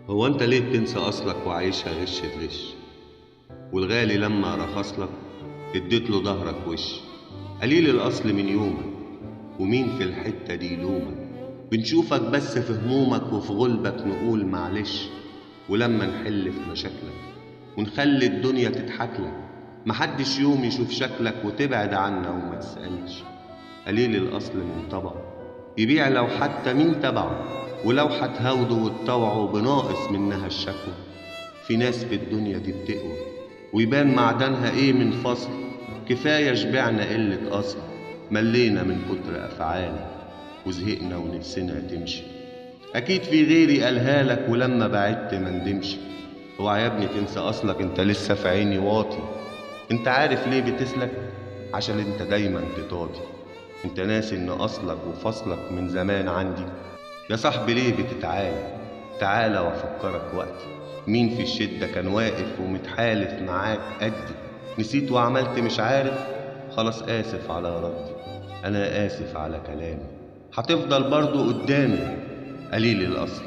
هو انت ليه بتنسى اصلك وعايشها غش في غش؟ والغالي لما رخصلك اديت له ظهرك وش. قليل الاصل من يومك، ومين في الحتة دي يلومك؟ بنشوفك بس في همومك وفي غلبك نقول معلش. ولما نحل في مشاكلك ونخلي الدنيا تضحكلك، محدش يوم يشوف شكلك وتبعد عنا وما تسألش. قليل الأصل من طبعه يبيع لو حتى مين تبعه، ولو هتهاوده وتطوعه بناقص منها الشكوى. في ناس في الدنيا دي بتقوى ويبان معدنها ايه من فصل. كفاية شبعنا قلة أصل، ملينا من كتر أفعال وزهقنا ونفسنا تمشي. أكيد في غيري قالها لك ولما بعدت مندمش. اوعى يا ابني تنسى أصلك، انت لسه في عيني واطي. انت عارف ليه بتسلك؟ عشان انت دايما تطاطي. انت ناسي ان اصلك وفصلك من زمان عندي. يا صاحبي ليه بتتعالى؟ تعالى وافكرك وقتي. مين في الشدة كان واقف ومتحالف معاك قدي؟ نسيت وعملت مش عارف؟ خلاص آسف على ردي، أنا آسف على كلامي. هتفضل برضو قدامي قليل الأصل،